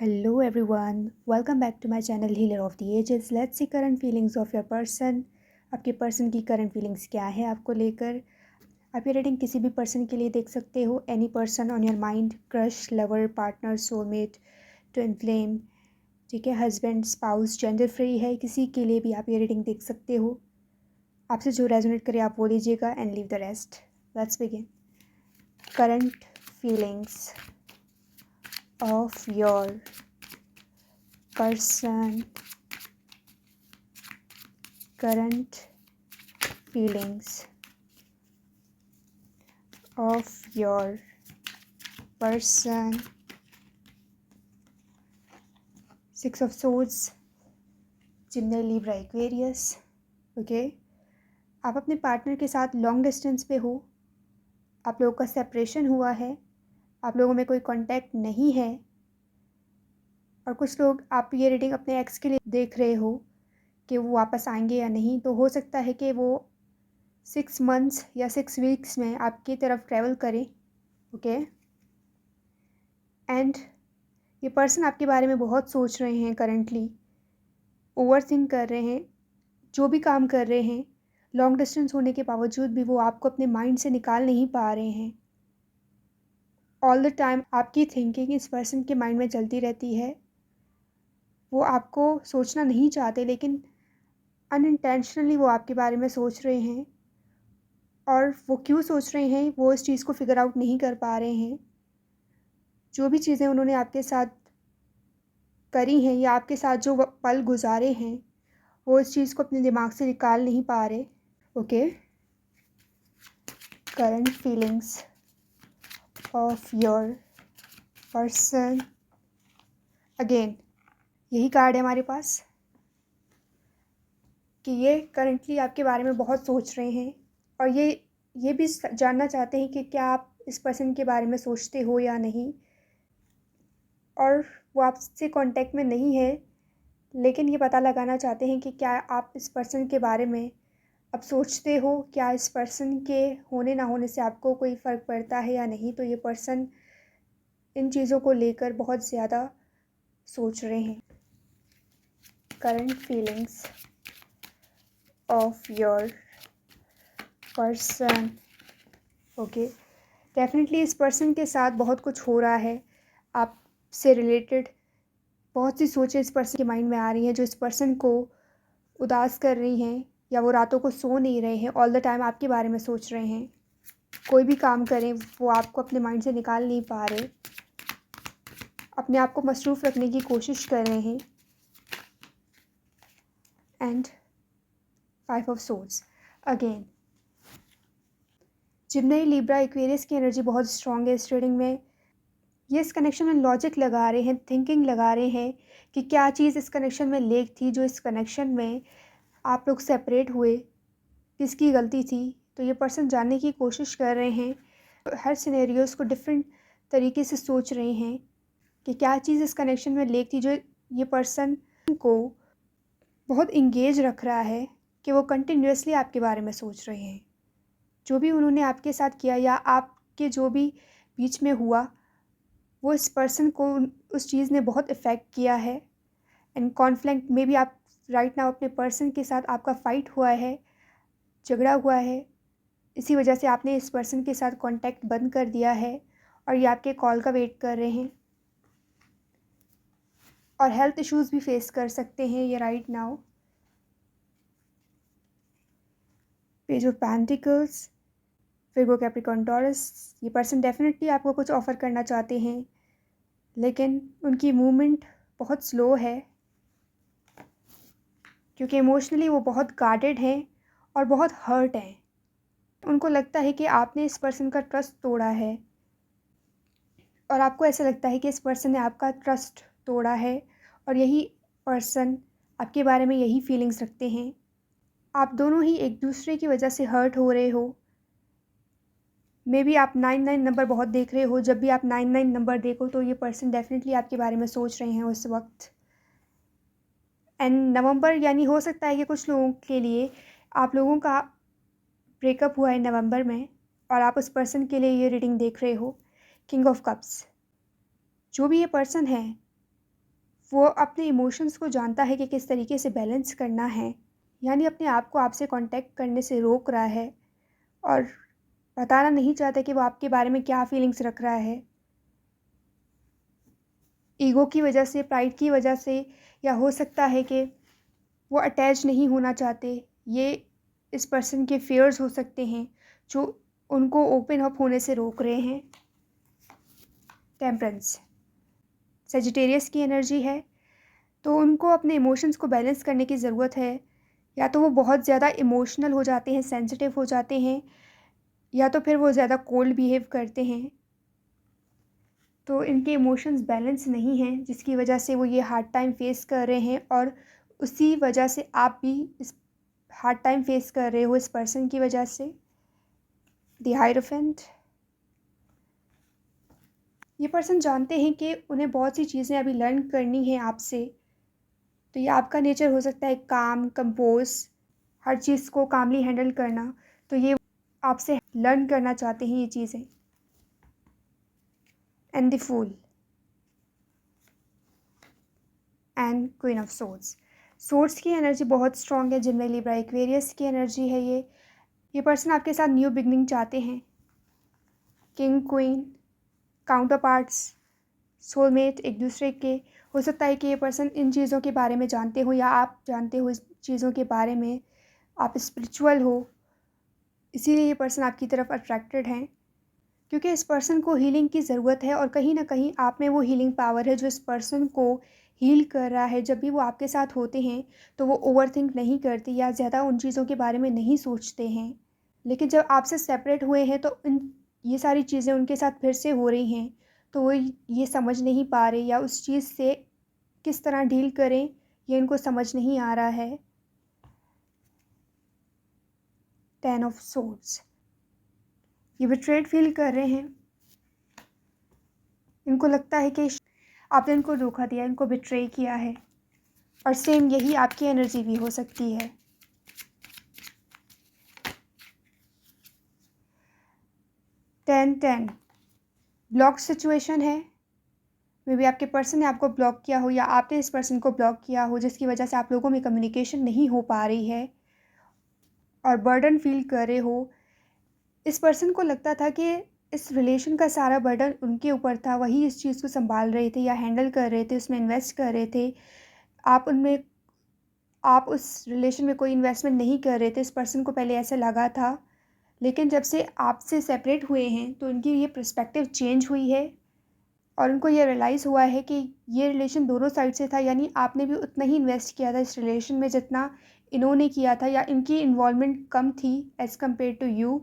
Hello everyone, welcome back to my channel Healer of the Ages. Let's see current feelings of your person. आपके person की current feelings क्या है आपको लेकर। आप ये रीडिंग किसी भी पर्सन के लिए देख सकते हो। Any person on your mind, crush, lover, partner, soulmate, twin flame, ठीक है, हस्बैंड, स्पाउस, जेंडर फ्री है, किसी के लिए भी आप ये रीडिंग देख सकते हो। आपसे जो रेजोनेट करे आप वो लीजिएगा and leave the rest. Let's begin. Current feelings of your person, current feelings of your person. Six of Swords, Gemini, Libra, Aquarius. Okay, आप अपने पार्टनर के साथ लॉन्ग डिस्टेंस पे हो। आप लोगों का सेपरेशन हुआ है, आप लोगों में कोई कांटेक्ट नहीं है। और कुछ लोग आप ये रीडिंग अपने एक्स के लिए देख रहे हो कि वो वापस आएंगे या नहीं। तो हो सकता है कि वो 6 मंथ्स या 6 वीक्स में आपकी तरफ ट्रैवल करें। ओके, एंड ये पर्सन आपके बारे में बहुत सोच रहे हैं करंटली, ओवर थिंक कर रहे हैं। जो भी काम कर रहे हैं, लॉन्ग डिस्टेंस होने के बावजूद भी वो आपको अपने माइंड से निकाल नहीं पा रहे हैं। ऑल द टाइम आपकी थिंकिंग इस पर्सन के माइंड में चलती रहती है। वो आपको सोचना नहीं चाहते, लेकिन अनइंटेंशनली वो आपके बारे में सोच रहे हैं। और वो क्यों सोच रहे हैं वो इस चीज़ को फिगर आउट नहीं कर पा रहे हैं। जो भी चीज़ें उन्होंने आपके साथ करी हैं या आपके साथ जो पल गुजारे हैं, वो इस चीज़ को अपने दिमाग से निकाल नहीं पा रहे। Okay, current feelings of your person. Again यही कार्ड है हमारे पास कि ये करंटली आपके बारे में बहुत सोच रहे हैं और ये भी जानना चाहते हैं कि क्या आप इस पर्सन के बारे में सोचते हो या नहीं। और वो आपसे कांटेक्ट में नहीं है, लेकिन ये पता लगाना चाहते हैं कि क्या आप इस पर्सन के बारे में अब सोचते हो, क्या इस पर्सन के होने ना होने से आपको कोई फ़र्क पड़ता है या नहीं। तो ये पर्सन इन चीज़ों को लेकर बहुत ज़्यादा सोच रहे हैं। Current feelings of your person. Okay, definitely इस पर्सन के साथ बहुत कुछ हो रहा है। आपसे रिलेटेड बहुत सी सोचें इस पर्सन के माइंड में आ रही हैं जो इस पर्सन को उदास कर रही हैं, या वो रातों को सो नहीं रहे हैं, ऑल द टाइम आपके बारे में सोच रहे हैं। कोई भी काम करें वो आपको अपने माइंड से निकाल नहीं पा रहे, अपने आप को मसरूफ़ रखने की कोशिश कर रहे हैं। And 5 of swords. Again Jimny, Libra, Aquarius की एनर्जी बहुत स्ट्रॉन्ग है इस रीडिंग में। ये इस कनेक्शन में लॉजिक लगा रहे हैं, थिंकिंग लगा रहे हैं कि क्या चीज़ इस कनेक्शन में लेक थी, जो इस कनेक्शन में आप लोग सेपरेट हुए, किसकी गलती थी। तो ये पर्सन जानने की कोशिश कर रहे हैं, हर सिनेरियोज़ को डिफरेंट तरीके से सोच रहे हैं कि क्या चीज़ इस कनेक्शन में लेक थी जो ये पर्सन को बहुत इंगेज रख रहा है कि वो कंटिन्यूसली आपके बारे में सोच रहे हैं। जो भी उन्होंने आपके साथ किया या आपके जो भी बीच में हुआ, वो इस पर्सन को उस चीज़ ने बहुत इफ़ेक्ट किया है। एंड कॉन्फ्लिक्ट में भी आप राइट नाउ अपने पर्सन के साथ आपका फ़ाइट हुआ है, झगड़ा हुआ है। इसी वजह से आपने इस पर्सन के साथ कांटेक्ट बंद कर दिया है और ये आपके कॉल का वेट कर रहे हैं। और हेल्थ इश्यूज़ भी फेस कर सकते हैं ये right now. Page of pentacles, Virgo, Capricorn, taurus. ये पर्सन डेफिनेटली आपको कुछ ऑफ़र करना चाहते हैं, लेकिन उनकी मूवमेंट बहुत स्लो है क्योंकि इमोशनली वो बहुत गार्डेड हैं और बहुत हर्ट हैं। उनको लगता है कि आपने इस पर्सन का ट्रस्ट तोड़ा है और आपको ऐसा लगता है कि इस पर्सन ने आपका ट्रस्ट तोड़ा है और यही पर्सन आपके बारे में यही फीलिंग्स रखते हैं। आप दोनों ही एक दूसरे की वजह से हर्ट हो रहे हो। मे बी आप 99 नंबर बहुत देख रहे हो। जब भी आप 99 नंबर देखो तो ये पर्सन डेफिनेटली आपके बारे में सोच रहे हैं उस वक्त। एंड नवंबर यानी हो सकता है कि कुछ लोगों के लिए आप लोगों का ब्रेकअप हुआ है नवंबर में और आप उस पर्सन के लिए ये रीडिंग देख रहे हो। King of cups. जो भी ये पर्सन है वो अपने इमोशंस को जानता है कि किस तरीके से बैलेंस करना है, यानी अपने आप को आपसे कांटेक्ट करने से रोक रहा है और बताना नहीं चाहता कि वो आपके बारे में क्या फीलिंग्स रख रहा है। ईगो की वजह से, प्राइड की वजह से, या हो सकता है कि वो अटैच नहीं होना चाहते। ये इस पर्सन के फियर्स हो सकते हैं जो उनको ओपन अप होने से रोक रहे हैं। टेम्परेंस सजिटेरियस की एनर्जी है, तो उनको अपने इमोशंस को बैलेंस करने की ज़रूरत है। या तो वो बहुत ज़्यादा इमोशनल हो जाते हैं, सेंसिटिव हो जाते हैं, या तो फिर वो ज़्यादा कोल्ड बिहेव करते हैं। तो इनके इमोशंस बैलेंस नहीं हैं, जिसकी वजह से वो ये हार्ड टाइम फेस कर रहे हैं, और उसी वजह से आप भी इस हार्ड टाइम फेस कर रहे हो इस पर्सन की वजह से। द हायरोफेंट, ये पर्सन जानते हैं कि उन्हें बहुत सी चीज़ें अभी लर्न करनी है आपसे। तो ये आपका नेचर हो सकता है काम, कंपोज, हर चीज़ को कामली हैंडल करना। तो ये आपसे लर्न करना चाहते हैं ये चीज़ें। And the fool and queen of swords. Swords की एनर्जी बहुत स्ट्रॉन्ग है, जिनमें लिब्रा एक्वेरियस की एनर्जी है। ये पर्सन आपके साथ न्यू बिगनिंग चाहते हैं। King, queen, counter parts, soulmate, एक दूसरे के। हो सकता है कि ये पर्सन इन चीज़ों के बारे में जानते हो, या आप जानते हो इस चीज़ों के बारे में। आप स्पिरिचुअल हो, इसीलिए ये पर्सन आपकी तरफ अट्रैक्टेड हैं, क्योंकि इस पर्सन को हीलिंग की ज़रूरत है, और कहीं ना कहीं आप में वो हीलिंग पावर है जो इस पर्सन को हील कर रहा है। जब भी वो आपके साथ होते हैं तो वो ओवरथिंक नहीं करते या ज़्यादा उन चीज़ों के बारे में नहीं सोचते हैं। लेकिन जब आपसे सेपरेट हुए हैं तो ये सारी चीज़ें उनके साथ फिर से हो रही हैं, तो वो ये समझ नहीं पा रहे, या उस चीज़ से किस तरह डील करें ये इनको समझ नहीं आ रहा है। 10 ऑफ सोर्ड्स, ये बिट्रेड फील कर रहे हैं। इनको लगता है कि आपने इनको धोखा दिया, इनको बिट्रे किया है, और सेम यही आपकी एनर्जी भी हो सकती है। 10-10 ब्लॉक सिचुएशन है। मे बी आपके पर्सन ने आपको ब्लॉक किया हो, या आपने इस पर्सन को ब्लॉक किया हो, जिसकी वजह से आप लोगों में कम्युनिकेशन नहीं हो पा रही है और बर्डन फील कर रहे हो। इस पर्सन को लगता था कि इस रिलेशन का सारा बर्डन उनके ऊपर था, वही इस चीज़ को संभाल रहे थे या हैंडल कर रहे थे, उसमें इन्वेस्ट कर रहे थे। आप उस रिलेशन में कोई इन्वेस्टमेंट नहीं कर रहे थे। इस पर्सन को पहले ऐसा लगा था, लेकिन जब से आपसे सेपरेट हुए हैं तो उनकी ये पर्सपेक्टिव चेंज हुई है, और उनको ये रियलाइज़ हुआ है कि ये रिलेशन दोनों साइड से था। यानी आपने भी उतना ही इन्वेस्ट किया था इस रिलेशन में जितना इन्होंने किया था, या इनकी इन्वॉल्वमेंट कम थी एज़ कम्पेयर टू यू।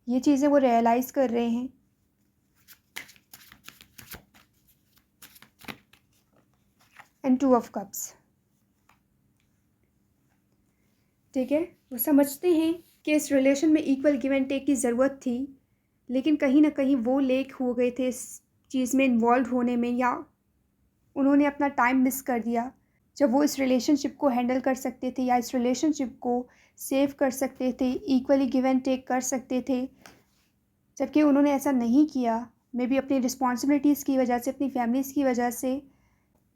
ये चीज़ें वो रियलाइज़ कर रहे हैं। एंड 2 ऑफ कप्स, ठीक है। वो समझते हैं कि इस रिलेशन में इक्वल गिव एंड टेक की ज़रूरत थी, लेकिन कहीं ना कहीं वो लेक हो गए थे इस चीज़ में इन्वॉल्व होने में, या उन्होंने अपना टाइम मिस कर दिया जब वो इस रिलेशनशिप को हैंडल कर सकते थे, या इस रिलेशनशिप को सेव कर सकते थे, इक्वली गिव एंड टेक कर सकते थे, जबकि उन्होंने ऐसा नहीं किया। मे बी अपनी रिस्पॉन्सिबिलिटीज़ की वजह से, अपनी फैमिलीज़ की वजह से।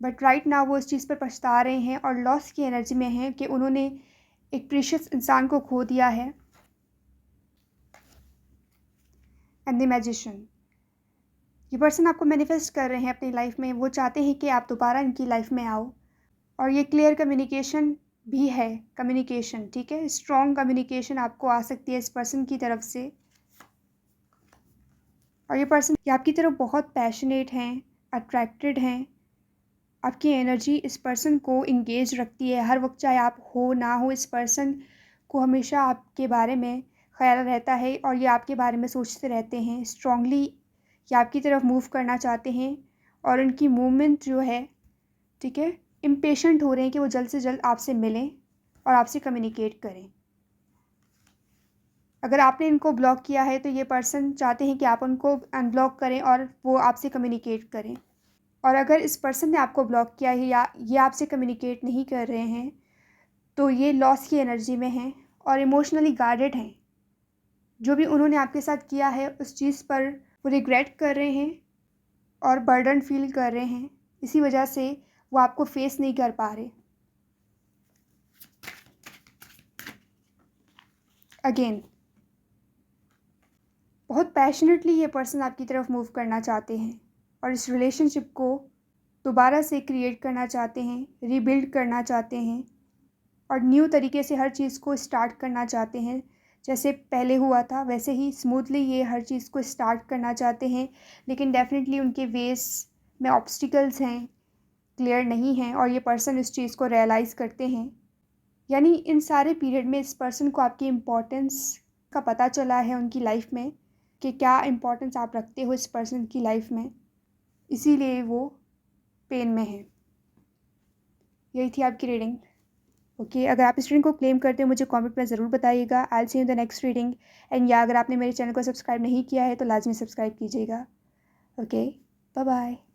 बट राइट नाउ वो इस चीज़ पर पछता रहे हैं और लॉस की एनर्जी में हैं कि उन्होंने एक प्रीशियस इंसान को खो दिया है। एंड द मैजिशियन, ये पर्सन आपको मैनिफेस्ट कर रहे हैं अपनी लाइफ में। वो चाहते हैं कि आप दोबारा इनकी लाइफ में आओ, और ये क्लियर कम्युनिकेशन भी है। कम्युनिकेशन, ठीक है, स्ट्रॉन्ग कम्युनिकेशन आपको आ सकती है इस पर्सन की तरफ से। और ये पर्सन आपकी तरफ बहुत पैशनेट हैं, अट्रैक्टेड हैं। आपकी एनर्जी इस पर्सन को इंगेज रखती है हर वक्त, चाहे आप हो ना हो। इस पर्सन को हमेशा आपके बारे में ख्याल रहता है, और ये आपके बारे में सोचते रहते हैं स्ट्रांगली। ये आपकी तरफ मूव करना चाहते हैं, और उनकी मूवमेंट जो है, ठीक है, इम्पेशेंट हो रहे हैं कि वो जल्द से जल्द आपसे मिलें और आपसे कम्युनिकेट करें। अगर आपने इनको ब्लॉक किया है तो ये पर्सन चाहते हैं कि आप उनको अनब्लॉक करें और वो आपसे कम्युनिकेट करें। और अगर इस पर्सन ने आपको ब्लॉक किया है, या ये आपसे कम्युनिकेट नहीं कर रहे हैं, तो ये लॉस की एनर्जी में हैं और इमोशनली गार्डेड हैं। जो भी उन्होंने आपके साथ किया है उस चीज़ पर वो रिग्रेट कर रहे हैं और बर्डन फील कर रहे हैं। इसी वजह से वो आपको फेस नहीं कर पा रहे। अगेन, बहुत पैशनेटली ये पर्सन आपकी तरफ मूव करना चाहते हैं और इस रिलेशनशिप को दोबारा से क्रिएट करना चाहते हैं, रीबिल्ड करना चाहते हैं और न्यू तरीके से हर चीज़ को स्टार्ट करना चाहते हैं। जैसे पहले हुआ था वैसे ही स्मूथली ये हर चीज़ को स्टार्ट करना चाहते हैं, लेकिन डेफिनेटली उनके वेज में ऑब्स्टिकल्स हैं, क्लियर नहीं हैं और ये पर्सन इस चीज़ को रियलाइज़ करते हैं। यानी इन सारे पीरियड में इस पर्सन को आपकी इम्पोर्टेंस का पता चला है उनकी लाइफ में, कि क्या इम्पोर्टेंस आप रखते हो इस पर्सन की लाइफ में, इसीलिए वो पेन में है। यही थी आपकी रीडिंग। ओके, अगर आप इस रीडिंग को क्लेम करते हो मुझे कमेंट में ज़रूर बताइएगा। I will see you in the next reading. And या अगर आपने मेरे चैनल को सब्सक्राइब नहीं किया है तो लाजमी सब्सक्राइब कीजिएगा। Okay, bye bye.